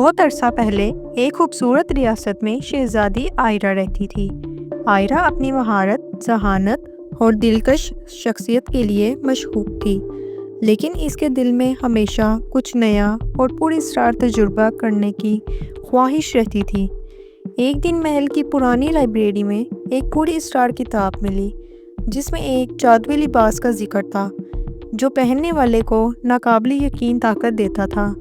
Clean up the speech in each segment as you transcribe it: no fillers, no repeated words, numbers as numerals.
بہت عرصہ پہلے ایک خوبصورت ریاست میں شہزادی آئرہ رہتی تھی۔ آئرہ اپنی مہارت، ذہانت اور دلکش شخصیت کے لیے مشہور تھی، لیکن اس کے دل میں ہمیشہ کچھ نیا اور پراسرار تجربہ کرنے کی خواہش رہتی تھی۔ ایک دن محل کی پرانی لائبریری میں ایک پراسرار کتاب ملی، جس میں ایک جادوئی لباس کا ذکر تھا جو پہننے والے کو ناقابل یقین طاقت دیتا تھا۔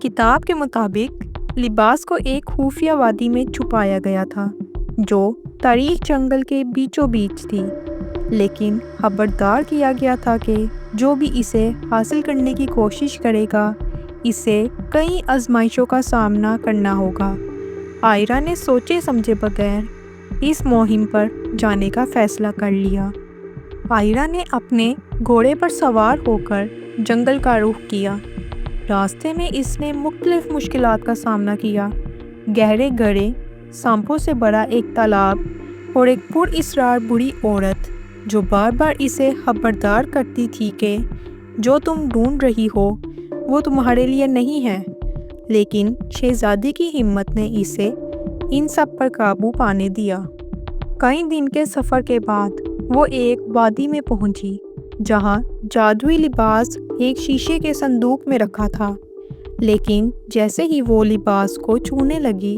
کتاب کے مطابق لباس کو ایک خفیہ وادی میں چھپایا گیا تھا جو تاریک جنگل کے بیچوں بیچ تھی، لیکن خبردار کیا گیا تھا کہ جو بھی اسے حاصل کرنے کی کوشش کرے گا اسے کئی آزمائشوں کا سامنا کرنا ہوگا۔ آئرہ نے سوچے سمجھے بغیر اس مہم پر جانے کا فیصلہ کر لیا۔ آئرہ نے اپنے گھوڑے پر سوار ہو کر جنگل کا رخ کیا۔ راستے میں اس نے مختلف مشکلات کا سامنا کیا۔ گہرے گڑھے، سانپوں سے بھرا ایک تالاب اور ایک پراسرار بوڑھی عورت جو بار بار اسے خبردار کرتی تھی کہ جو تم ڈھونڈ رہی ہو وہ تمہارے لیے نہیں ہے، لیکن شہزادی کی ہمت نے اسے ان سب پر قابو پانے دیا۔ کئی دن کے سفر کے بعد وہ ایک وادی میں پہنچی جہاں جادوئی لباس ایک شیشے کے صندوق میں رکھا تھا، لیکن جیسے ہی وہ لباس کو چھونے لگی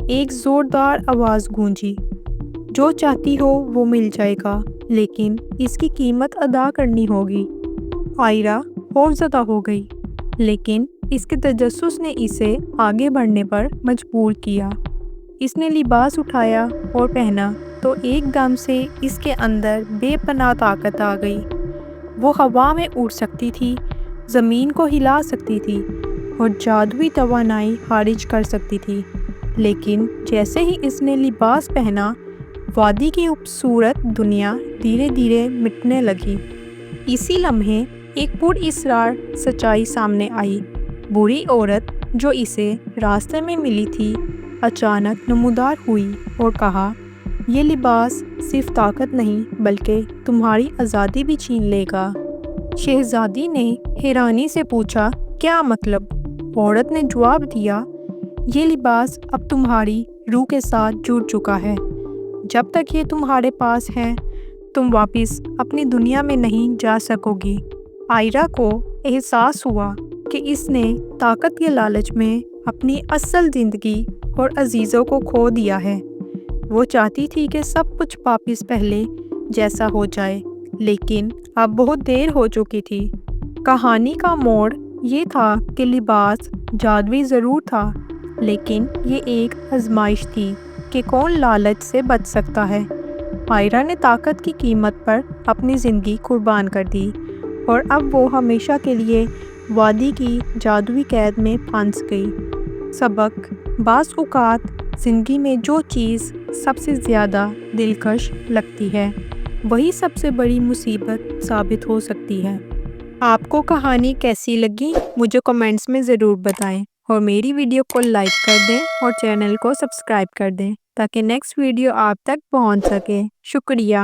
ایک زوردار آواز گونجی، جو چاہتی ہو وہ مل جائے گا، لیکن اس کی قیمت ادا کرنی ہوگی۔ آئرہ خوفزدہ ہو گئی، لیکن اس کے تجسس نے اسے آگے بڑھنے پر مجبور کیا۔ اس نے لباس اٹھایا اور پہنا تو ایک دم سے اس کے اندر بے پناہ طاقت آ گئی۔ وہ ہوا میں اڑ سکتی تھی، زمین کو ہلا سکتی تھی اور جادوئی توانائی خارج کر سکتی تھی، لیکن جیسے ہی اس نے لباس پہنا وادی کی خوبصورت دنیا دھیرے دھیرے مٹنے لگی۔ اسی لمحے ایک پراسرار سچائی سامنے آئی۔ بوڑھی عورت جو اسے راستے میں ملی تھی اچانک نمودار ہوئی اور کہا، یہ لباس صرف طاقت نہیں بلکہ تمہاری آزادی بھی چھین لے گا۔ شہزادی نے حیرانی سے پوچھا، کیا مطلب؟ عورت نے جواب دیا، یہ لباس اب تمہاری روح کے ساتھ جڑ چکا ہے۔ جب تک یہ تمہارے پاس ہے تم واپس اپنی دنیا میں نہیں جا سکو گی۔ آئرہ کو احساس ہوا کہ اس نے طاقت کے لالچ میں اپنی اصل زندگی اور عزیزوں کو کھو دیا ہے۔ وہ چاہتی تھی کہ سب کچھ واپس پہلے جیسا ہو جائے، لیکن اب بہت دیر ہو چکی تھی۔ کہانی کا موڑ یہ تھا کہ لباس جادوئی ضرور تھا، لیکن یہ ایک آزمائش تھی کہ کون لالچ سے بچ سکتا ہے۔ آئرہ نے طاقت کی قیمت پر اپنی زندگی قربان کر دی اور اب وہ ہمیشہ کے لیے وادی کی جادوئی قید میں پھنس گئی۔ سبق: بعض اوقات زندگی میں جو چیز سب سے زیادہ دلکش لگتی ہے وہی سب سے بڑی مصیبت ثابت ہو سکتی ہے۔ آپ کو کہانی کیسی لگی مجھے کمنٹس میں ضرور بتائیں، اور میری ویڈیو کو لائک کر دیں اور چینل کو سبسکرائب کر دیں تاکہ نیکسٹ ویڈیو آپ تک پہنچ سکے۔ شکریہ۔